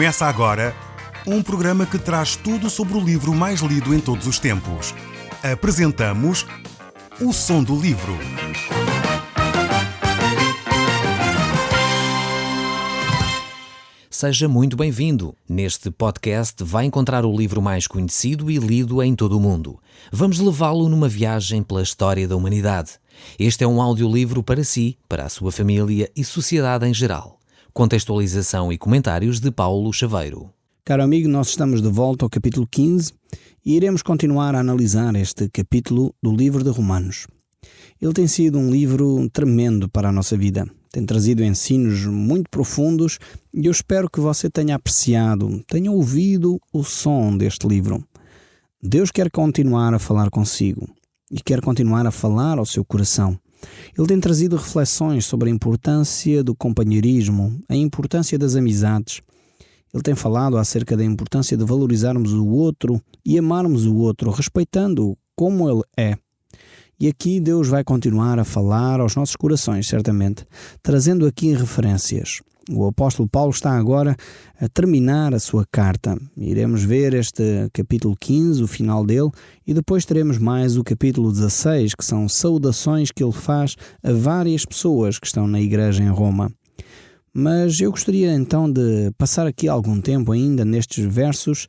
Começa agora um programa que traz tudo sobre o livro mais lido em todos os tempos. Apresentamos O Som do Livro. Seja muito bem-vindo. Neste podcast vai encontrar o livro mais conhecido e lido em todo o mundo. Vamos levá-lo numa viagem pela história da humanidade. Este é um audiolivro para si, para a sua família e sociedade em geral. Contextualização e comentários de Paulo Chaveiro. Caro amigo, nós estamos de volta ao capítulo 15 e iremos continuar a analisar este capítulo do livro de Romanos. Ele tem sido um livro tremendo para a nossa vida. Tem trazido ensinos muito profundos e eu espero que você tenha apreciado, tenha ouvido o som deste livro. Deus quer continuar a falar consigo e quer continuar a falar ao seu coração. Ele tem trazido reflexões sobre a importância do companheirismo, a importância das amizades. Ele tem falado acerca da importância de valorizarmos o outro e amarmos o outro, respeitando-o como ele é. E aqui Deus vai continuar a falar aos nossos corações, certamente, trazendo aqui referências. O apóstolo Paulo está agora a terminar a sua carta. Iremos ver este capítulo 15, o final dele, e depois teremos mais o capítulo 16, que são saudações que ele faz a várias pessoas que estão na igreja em Roma. Mas eu gostaria então de passar aqui algum tempo ainda nestes versos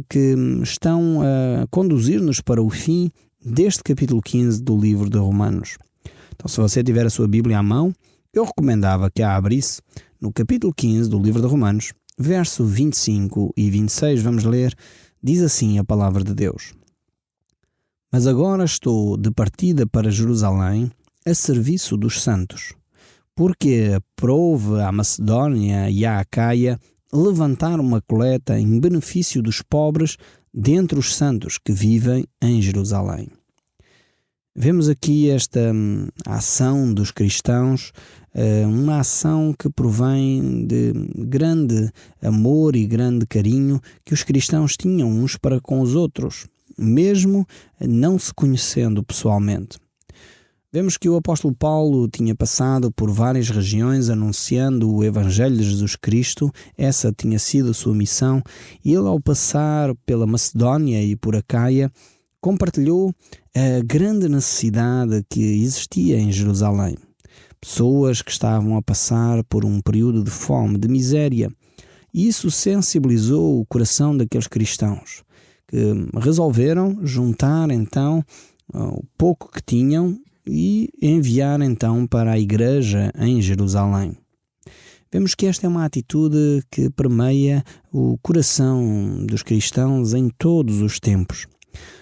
que estão a conduzir-nos para o fim deste capítulo 15 do livro de Romanos. Então, se você tiver a sua Bíblia à mão, eu recomendava que a abrisse no capítulo 15 do livro de Romanos, verso 25 e 26, vamos ler, diz assim a palavra de Deus. Mas agora estou de partida para Jerusalém a serviço dos santos, porque aprove à Macedónia e à Acaia levantar uma coleta em benefício dos pobres dentre os santos que vivem em Jerusalém. Vemos aqui esta ação dos cristãos, uma ação que provém de grande amor e grande carinho que os cristãos tinham uns para com os outros, mesmo não se conhecendo pessoalmente. Vemos que o apóstolo Paulo tinha passado por várias regiões anunciando o Evangelho de Jesus Cristo, essa tinha sido a sua missão, e ele ao passar pela Macedónia e por Acaia, compartilhou a grande necessidade que existia em Jerusalém. Pessoas que estavam a passar por um período de fome, de miséria, e isso sensibilizou o coração daqueles cristãos, que resolveram juntar então o pouco que tinham e enviar então para a igreja em Jerusalém. Vemos que esta é uma atitude que permeia o coração dos cristãos em todos os tempos.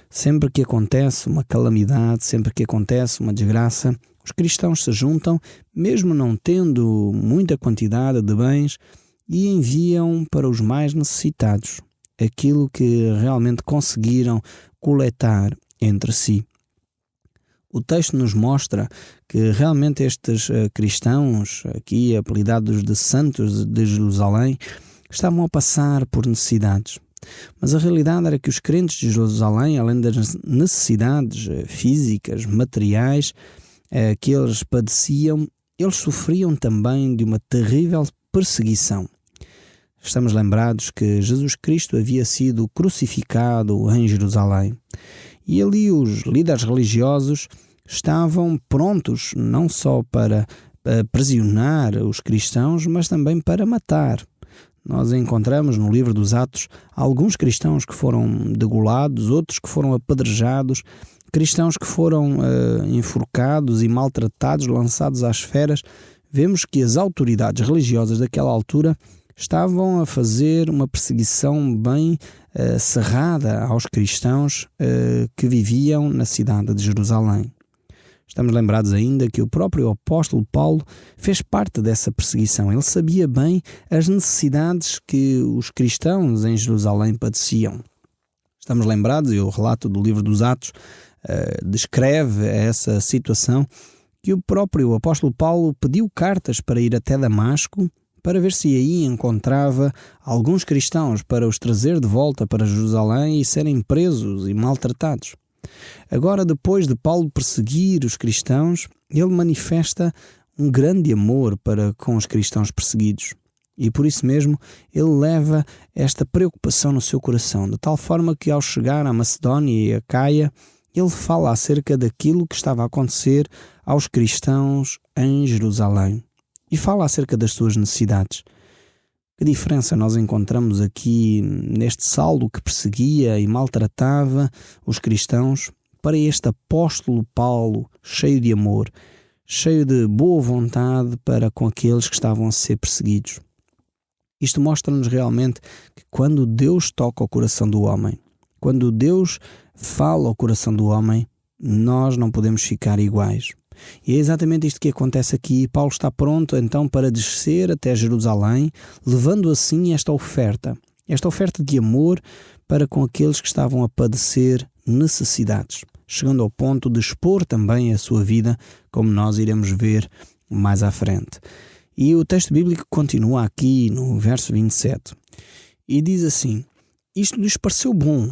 Sempre que acontece uma calamidade, sempre que acontece uma desgraça, os cristãos se juntam, mesmo não tendo muita quantidade de bens, e enviam para os mais necessitados aquilo que realmente conseguiram coletar entre si. O texto nos mostra que realmente estes cristãos, aqui apelidados de santos de Jerusalém, estavam a passar por necessidades. Mas a realidade era que os crentes de Jerusalém, além das necessidades físicas, materiais que eles padeciam, eles sofriam também de uma terrível perseguição. Estamos lembrados que Jesus Cristo havia sido crucificado em Jerusalém. E ali os líderes religiosos estavam prontos não só para aprisionar os cristãos, mas também para matar. Nós encontramos no livro dos Atos alguns cristãos que foram degolados, outros que foram apedrejados, cristãos que foram enforcados e maltratados, lançados às feras. Vemos que as autoridades religiosas daquela altura estavam a fazer uma perseguição bem cerrada aos cristãos que viviam na cidade de Jerusalém. Estamos lembrados ainda que o próprio apóstolo Paulo fez parte dessa perseguição. Ele sabia bem as necessidades que os cristãos em Jerusalém padeciam. Estamos lembrados, e o relato do livro dos Atos descreve essa situação, que o próprio apóstolo Paulo pediu cartas para ir até Damasco, para ver se aí encontrava alguns cristãos para os trazer de volta para Jerusalém e serem presos e maltratados. Agora, depois de Paulo perseguir os cristãos, ele manifesta um grande amor para com os cristãos perseguidos. E por isso mesmo ele leva esta preocupação no seu coração, de tal forma que ao chegar à Macedónia e a Caia, ele fala acerca daquilo que estava a acontecer aos cristãos em Jerusalém. E fala acerca das suas necessidades. Que diferença nós encontramos aqui neste Saulo que perseguia e maltratava os cristãos para este apóstolo Paulo, cheio de amor, cheio de boa vontade para com aqueles que estavam a ser perseguidos. Isto mostra-nos realmente que quando Deus toca o coração do homem, quando Deus fala ao coração do homem, nós não podemos ficar iguais. E é exatamente isto que acontece aqui. Paulo está pronto então para descer até Jerusalém, levando assim esta oferta de amor para com aqueles que estavam a padecer necessidades, chegando ao ponto de expor também a sua vida, como nós iremos ver mais à frente. E o texto bíblico continua aqui no verso 27 e diz assim: isto lhes pareceu bom,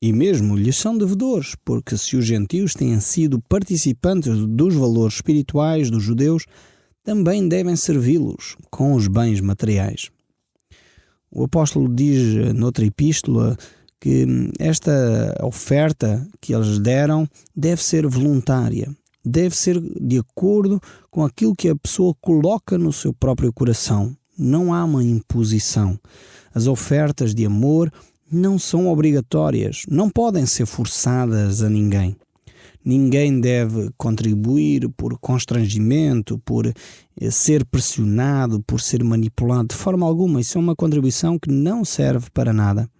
e mesmo lhes são devedores, porque se os gentios têm sido participantes dos valores espirituais dos judeus, também devem servi-los com os bens materiais. O apóstolo diz noutra epístola que esta oferta que eles deram deve ser voluntária, deve ser de acordo com aquilo que a pessoa coloca no seu próprio coração. Não há uma imposição. As ofertas de amor não são obrigatórias, não podem ser forçadas a ninguém. Ninguém deve contribuir por constrangimento, por ser pressionado, por ser manipulado, de forma alguma. Isso é uma contribuição que não serve para nada.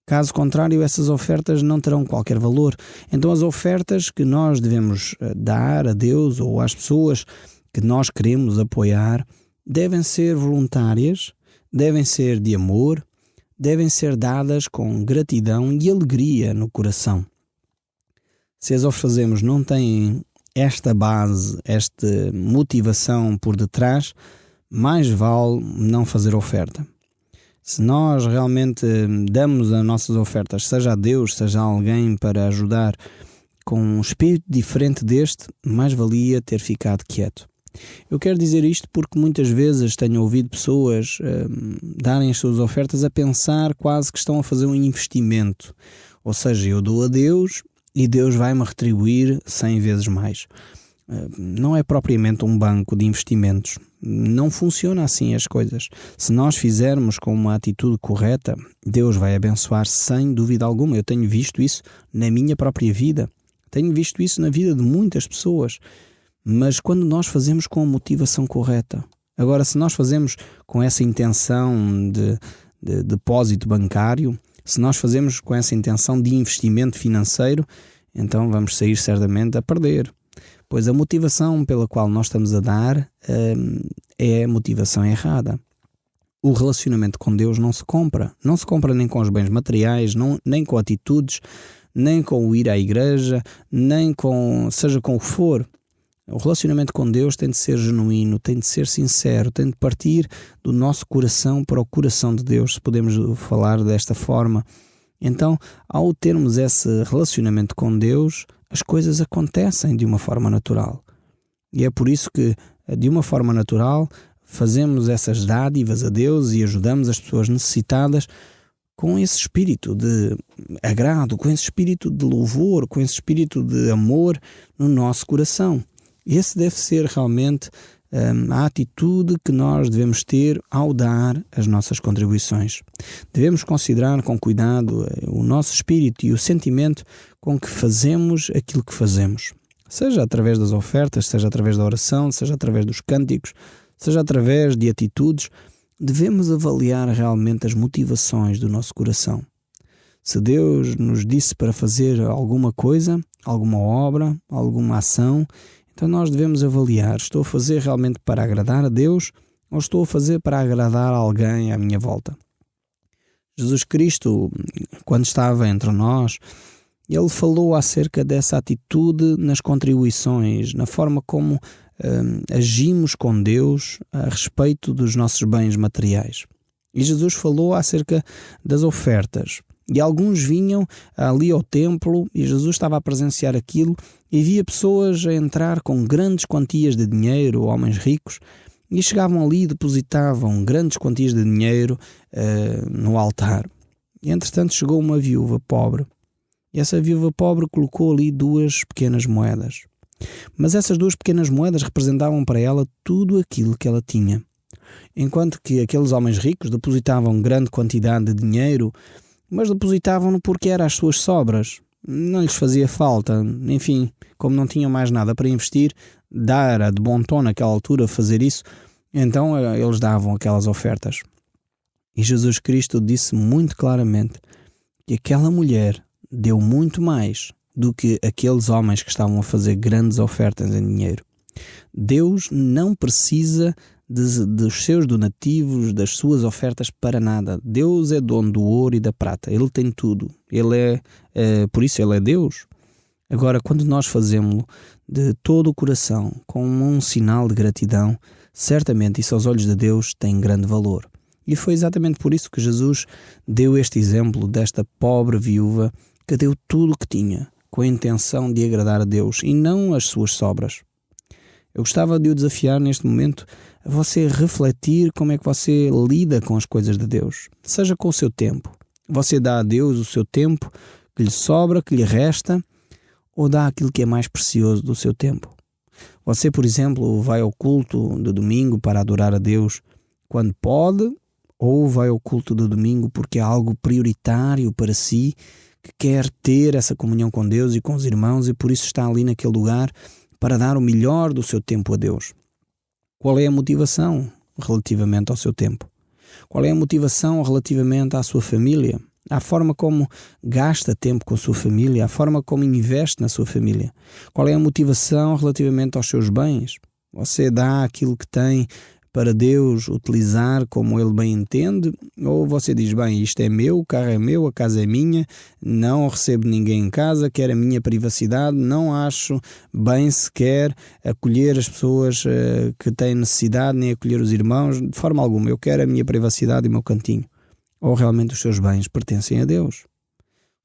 Caso contrário, essas ofertas não terão qualquer valor. Então as ofertas que nós devemos dar a Deus ou às pessoas que nós queremos apoiar devem ser voluntárias, devem ser de amor, devem ser dadas com gratidão e alegria no coração. Se as oferecemos não têm esta base, esta motivação por detrás, mais vale não fazer oferta. Se nós realmente damos as nossas ofertas, seja a Deus, seja a alguém para ajudar, com um espírito diferente deste, mais valia ter ficado quieto. Eu quero dizer isto porque muitas vezes tenho ouvido pessoas darem as suas ofertas a pensar quase que estão a fazer um investimento. Ou seja, eu dou a Deus e Deus vai-me retribuir 100 vezes mais. Não é propriamente um banco de investimentos. Não funciona assim as coisas. Se nós fizermos com uma atitude correta, Deus vai abençoar sem dúvida alguma. Eu tenho visto isso na minha própria vida. Tenho visto isso na vida de muitas pessoas. Mas quando nós fazemos com a motivação correta. Agora, se nós fazemos com essa intenção de depósito bancário, se nós fazemos com essa intenção de investimento financeiro, então vamos sair certamente a perder. Pois a motivação pela qual nós estamos a dar é a motivação errada. O relacionamento com Deus não se compra. Não se compra nem com os bens materiais, nem com atitudes, nem com o ir à igreja, nem com seja com o que for. O relacionamento com Deus tem de ser genuíno, tem de ser sincero, tem de partir do nosso coração para o coração de Deus, se podemos falar desta forma. Então, ao termos esse relacionamento com Deus, as coisas acontecem de uma forma natural. E é por isso que, de uma forma natural, fazemos essas dádivas a Deus e ajudamos as pessoas necessitadas com esse espírito de agrado, com esse espírito de louvor, com esse espírito de amor no nosso coração. Esse deve ser realmente a atitude que nós devemos ter ao dar as nossas contribuições. Devemos considerar com cuidado o nosso espírito e o sentimento com que fazemos aquilo que fazemos. Seja através das ofertas, seja através da oração, seja através dos cânticos, seja através de atitudes, devemos avaliar realmente as motivações do nosso coração. Se Deus nos disse para fazer alguma coisa, alguma obra, alguma ação, então nós devemos avaliar, estou a fazer realmente para agradar a Deus ou estou a fazer para agradar alguém à minha volta? Jesus Cristo, quando estava entre nós, ele falou acerca dessa atitude nas contribuições, na forma como agimos com Deus a respeito dos nossos bens materiais. E Jesus falou acerca das ofertas. E alguns vinham ali ao templo e Jesus estava a presenciar aquilo e via pessoas a entrar com grandes quantias de dinheiro, homens ricos, e chegavam ali e depositavam grandes quantias de dinheiro no altar. E, entretanto, chegou uma viúva pobre, e essa viúva pobre colocou ali 2 pequenas moedas. Mas essas 2 pequenas moedas representavam para ela tudo aquilo que ela tinha. Enquanto que aqueles homens ricos depositavam grande quantidade de dinheiro, mas depositavam-no porque eram as suas sobras. Não lhes fazia falta. Enfim, como não tinham mais nada para investir, era de bom tom naquela altura fazer isso, então eles davam aquelas ofertas. E Jesus Cristo disse muito claramente que aquela mulher deu muito mais do que aqueles homens que estavam a fazer grandes ofertas em dinheiro. Deus não precisa dos seus donativos, das suas ofertas para nada. Deus é dono do ouro e da prata. Ele tem tudo. Por isso Ele é Deus. Agora, quando nós fazemos de todo o coração, com um sinal de gratidão, certamente isso aos olhos de Deus tem grande valor. E foi exatamente por isso que Jesus deu este exemplo desta pobre viúva que deu tudo o que tinha, com a intenção de agradar a Deus e não as suas sobras. Eu gostava de o desafiar neste momento a você refletir como é que você lida com as coisas de Deus. Seja com o seu tempo. Você dá a Deus o seu tempo que lhe sobra, que lhe resta, ou dá aquilo que é mais precioso do seu tempo. Você, por exemplo, vai ao culto de domingo para adorar a Deus quando pode, ou vai ao culto de domingo porque é algo prioritário para si, que quer ter essa comunhão com Deus e com os irmãos e por isso está ali naquele lugar para dar o melhor do seu tempo a Deus. Qual é a motivação relativamente ao seu tempo? Qual é a motivação relativamente à sua família? À forma como gasta tempo com a sua família? À forma como investe na sua família? Qual é a motivação relativamente aos seus bens? Você dá aquilo que tem para Deus utilizar como Ele bem entende? Ou você diz, bem, isto é meu, o carro é meu, a casa é minha, não recebo ninguém em casa, quero a minha privacidade, não acho bem sequer acolher as pessoas que têm necessidade, nem acolher os irmãos, de forma alguma, eu quero a minha privacidade e o meu cantinho. Ou realmente os seus bens pertencem a Deus?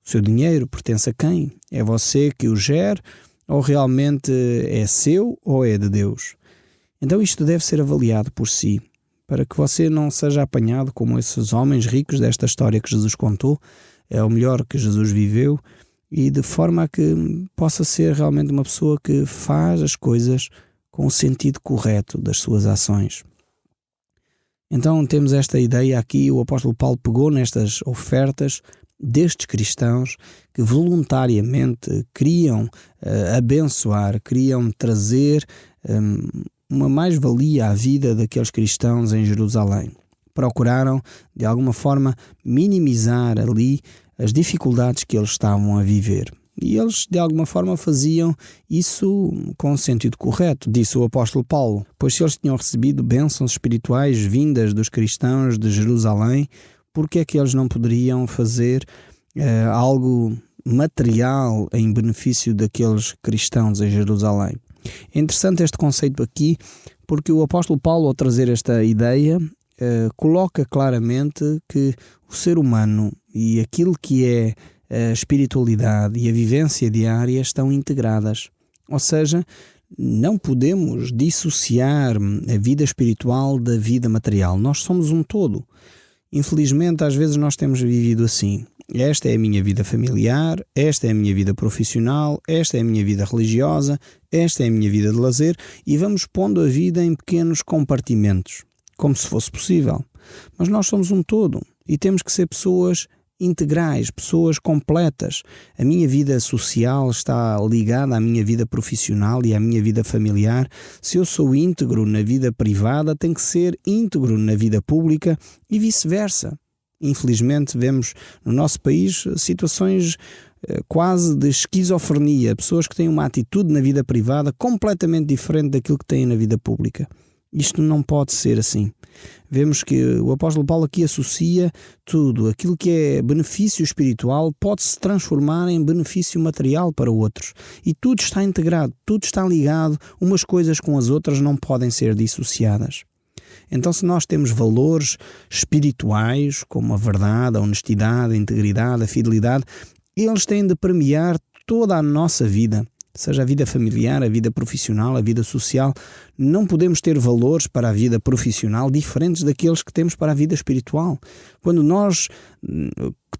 O seu dinheiro pertence a quem? É você que o gera ou realmente é seu ou é de Deus? Então isto deve ser avaliado por si, para que você não seja apanhado como esses homens ricos desta história que Jesus contou, é o melhor que Jesus viveu, e de forma a que possa ser realmente uma pessoa que faz as coisas com o sentido correto das suas ações. Então temos esta ideia aqui, o apóstolo Paulo pegou nestas ofertas destes cristãos que voluntariamente queriam abençoar, queriam trazer uma mais-valia à vida daqueles cristãos em Jerusalém. Procuraram, de alguma forma, minimizar ali as dificuldades que eles estavam a viver. E eles, de alguma forma, faziam isso com o sentido correto, disse o apóstolo Paulo, pois se eles tinham recebido bênçãos espirituais vindas dos cristãos de Jerusalém, por que é que eles não poderiam fazer algo material em benefício daqueles cristãos em Jerusalém? É interessante este conceito aqui, porque o apóstolo Paulo, ao trazer esta ideia, coloca claramente que o ser humano e aquilo que é a espiritualidade e a vivência diária estão integradas. Ou seja, não podemos dissociar a vida espiritual da vida material. Nós somos um todo. Infelizmente, às vezes nós temos vivido assim. Esta é a minha vida familiar, esta é a minha vida profissional, esta é a minha vida religiosa, esta é a minha vida de lazer, e vamos pondo a vida em pequenos compartimentos, como se fosse possível. Mas nós somos um todo e temos que ser pessoas integrais, pessoas completas. A minha vida social está ligada à minha vida profissional e à minha vida familiar. Se eu sou íntegro na vida privada, tenho que ser íntegro na vida pública e vice-versa. Infelizmente vemos no nosso país situações quase de esquizofrenia, pessoas que têm uma atitude na vida privada completamente diferente daquilo que têm na vida pública. Isto não pode ser assim. Vemos que o apóstolo Paulo aqui associa tudo. Aquilo que é benefício espiritual pode-se transformar em benefício material para outros. E tudo está integrado, tudo está ligado, umas coisas com as outras não podem ser dissociadas. Então, se nós temos valores espirituais, como a verdade, a honestidade, a integridade, a fidelidade, eles têm de permear toda a nossa vida. seja a vida familiar, a vida profissional, a vida social. Não podemos ter valores para a vida profissional diferentes daqueles que temos para a vida espiritual. Quando nós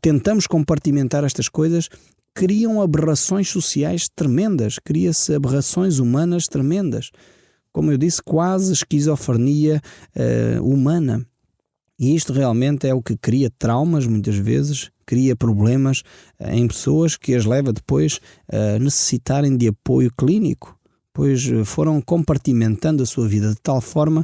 tentamos compartimentar estas coisas, criam aberrações sociais tremendas, cria-se aberrações humanas tremendas. Como eu disse, quase esquizofrenia humana. E isto realmente é o que cria traumas, muitas vezes, cria problemas em pessoas que as leva depois a necessitarem de apoio clínico, pois foram compartimentando a sua vida de tal forma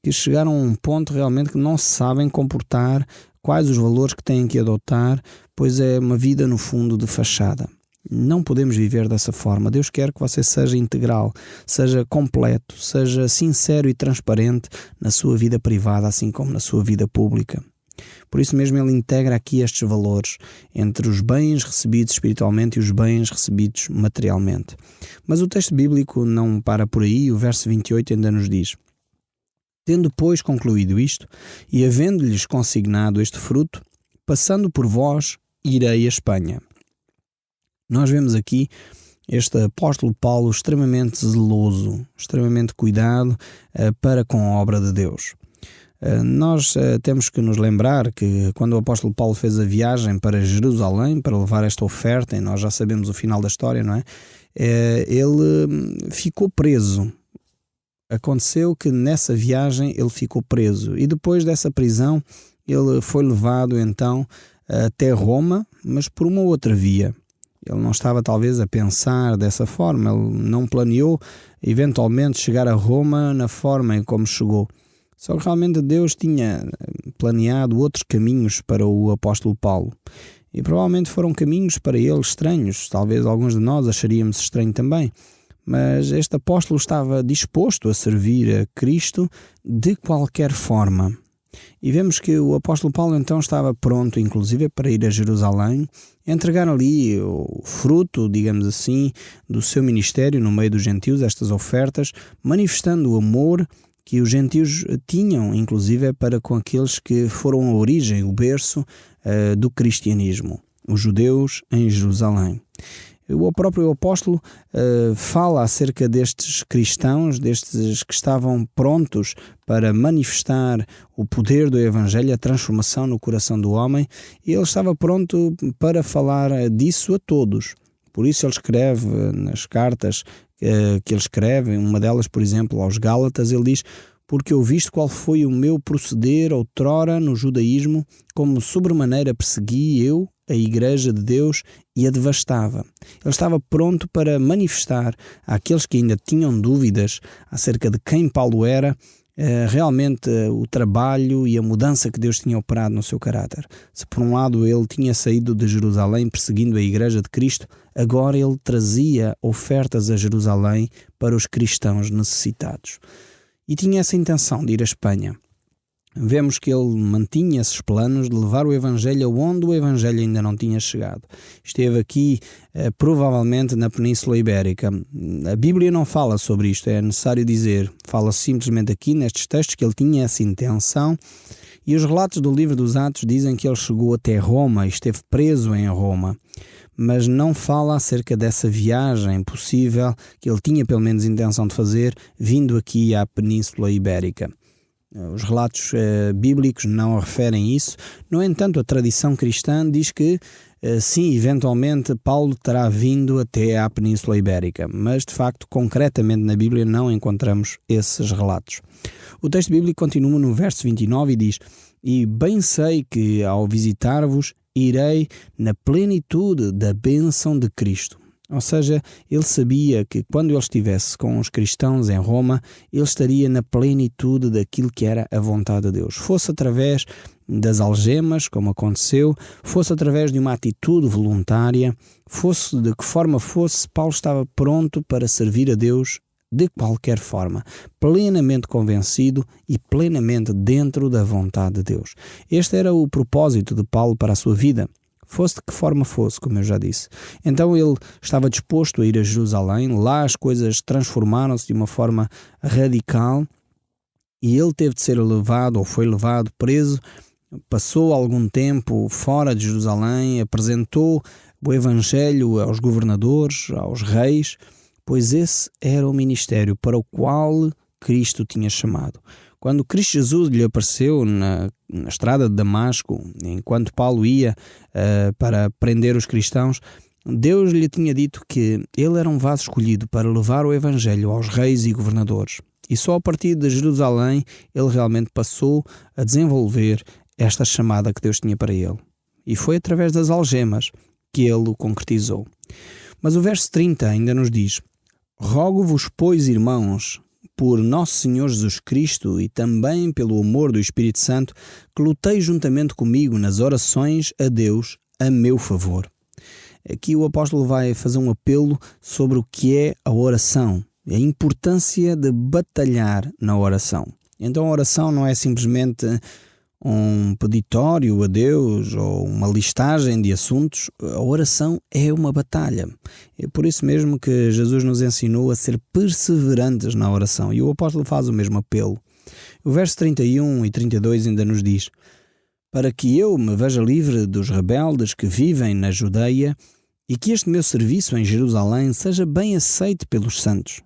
que chegaram a um ponto realmente que não se sabem comportar, quais os valores que têm que adotar, pois é uma vida no fundo de fachada. Não podemos viver dessa forma. Deus quer que você seja integral, seja completo, seja sincero e transparente na sua vida privada, assim como na sua vida pública. Por isso mesmo ele integra aqui estes valores entre os bens recebidos espiritualmente e os bens recebidos materialmente. Mas o texto bíblico não para por aí. O verso 28 ainda nos diz: tendo, pois, concluído isto, e havendo-lhes consignado este fruto, passando por vós, irei a Espanha. Nós vemos aqui este apóstolo Paulo extremamente zeloso, extremamente cuidado para com a obra de Deus. Nós temos que nos lembrar que quando o apóstolo Paulo fez a viagem para Jerusalém para levar esta oferta, e nós já sabemos o final da história, não é? Ele ficou preso. Aconteceu que nessa viagem ele ficou preso e depois dessa prisão ele foi levado então até Roma, mas por uma outra via. Ele não estava talvez a pensar dessa forma, ele não planeou eventualmente chegar a Roma na forma em como chegou. Só que realmente Deus tinha planeado outros caminhos para o apóstolo Paulo. E provavelmente foram caminhos para ele estranhos, talvez alguns de nós acharíamos estranho também. Mas este apóstolo estava disposto a servir a Cristo de qualquer forma. E vemos que o apóstolo Paulo então estava pronto, inclusive, para ir a Jerusalém, entregar ali o fruto, digamos assim, do seu ministério no meio dos gentios, estas ofertas, manifestando o amor que os gentios tinham, inclusive, para com aqueles que foram a origem, o berço do cristianismo, os judeus em Jerusalém. O próprio apóstolo fala acerca destes cristãos, destes que estavam prontos para manifestar o poder do Evangelho, a transformação no coração do homem, e ele estava pronto para falar disso a todos. Por isso ele escreve nas cartas que ele escreve, uma delas, por exemplo, aos Gálatas, ele diz: porque eu visto qual foi o meu proceder outrora no judaísmo, como sobremaneira persegui eu a Igreja de Deus e a devastava. Ele estava pronto para manifestar àqueles que ainda tinham dúvidas acerca de quem Paulo era, realmente o trabalho e a mudança que Deus tinha operado no seu caráter. Se por um lado ele tinha saído de Jerusalém perseguindo a Igreja de Cristo, agora ele trazia ofertas a Jerusalém para os cristãos necessitados. E tinha essa intenção de ir à Espanha. Vemos que ele mantinha esses planos de levar o Evangelho onde o Evangelho ainda não tinha chegado. Esteve aqui, provavelmente, na Península Ibérica. A Bíblia não fala sobre isto, é necessário dizer. Fala simplesmente aqui, nestes textos, que ele tinha essa intenção. E os relatos do livro dos Atos dizem que ele chegou até Roma e esteve preso em Roma. Mas não fala acerca dessa viagem possível que ele tinha pelo menos intenção de fazer, vindo aqui à Península Ibérica. Os relatos bíblicos não referem isso. No entanto, a tradição cristã diz que, sim, eventualmente Paulo terá vindo até à Península Ibérica, mas de facto, concretamente na Bíblia não encontramos esses relatos. O texto bíblico continua no verso 29 e diz: e bem sei que ao visitar-vos irei na plenitude da bênção de Cristo. Ou seja, ele sabia que quando ele estivesse com os cristãos em Roma, ele estaria na plenitude daquilo que era a vontade de Deus. Fosse através das algemas, como aconteceu, fosse através de uma atitude voluntária, fosse de que forma fosse, Paulo estava pronto para servir a Deus de qualquer forma, plenamente convencido e plenamente dentro da vontade de Deus. Este era o propósito de Paulo para a sua vida. Fosse de que forma fosse, como eu já disse. Então ele estava disposto a ir a Jerusalém. Lá as coisas transformaram-se de uma forma radical e ele teve de ser levado, ou foi levado, preso. Passou algum tempo fora de Jerusalém, apresentou o Evangelho aos governadores, aos reis, pois esse era o ministério para o qual Cristo tinha chamado. Quando Cristo Jesus lhe apareceu na estrada de Damasco, enquanto Paulo ia para prender os cristãos, Deus lhe tinha dito que ele era um vaso escolhido para levar o Evangelho aos reis e governadores. E só a partir de Jerusalém ele realmente passou a desenvolver esta chamada que Deus tinha para ele. E foi através das algemas que ele o concretizou. Mas o verso 30 ainda nos diz: rogo-vos, pois, irmãos, por nosso Senhor Jesus Cristo e também pelo amor do Espírito Santo, que luteis juntamente comigo nas orações a Deus a meu favor. Aqui o apóstolo vai fazer um apelo sobre o que é a oração, a importância de batalhar na oração. Então a oração não é simplesmente um peditório a Deus ou uma listagem de assuntos. A oração é uma batalha. É por isso mesmo que Jesus nos ensinou a ser perseverantes na oração, e o apóstolo faz o mesmo apelo. O verso 31 e 32 ainda nos diz: para que eu me veja livre dos rebeldes que vivem na Judeia e que este meu serviço em Jerusalém seja bem aceito pelos santos,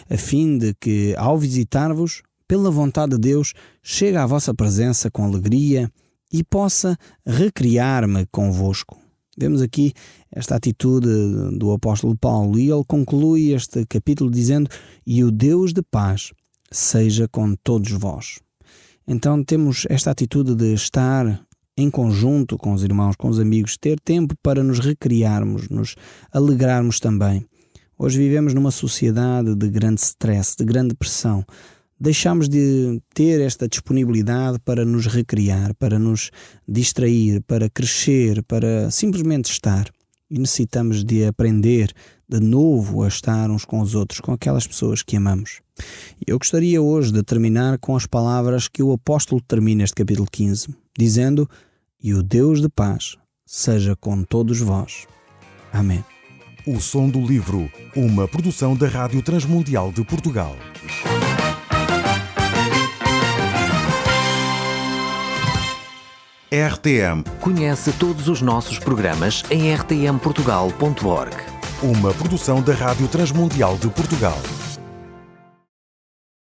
a fim de que, ao visitar-vos, pela vontade de Deus, chegue à vossa presença com alegria e possa recriar-me convosco. Vemos aqui esta atitude do apóstolo Paulo, e ele conclui este capítulo dizendo: e o Deus de paz seja com todos vós. Então temos esta atitude de estar em conjunto com os irmãos, com os amigos, ter tempo para nos recriarmos, nos alegrarmos também. Hoje vivemos numa sociedade de grande stress, de grande pressão. Deixamos de ter esta disponibilidade para nos recriar, para nos distrair, para crescer, para simplesmente estar. E necessitamos de aprender de novo a estar uns com os outros, com aquelas pessoas que amamos. Eu gostaria hoje de terminar com as palavras que o apóstolo termina este capítulo 15, dizendo: e o Deus de paz seja com todos vós. Amém. O Som do Livro, uma produção da Rádio Transmundial de Portugal. RTM. Conhece todos os nossos programas em rtmportugal.org. Uma produção da Rádio Transmundial de Portugal.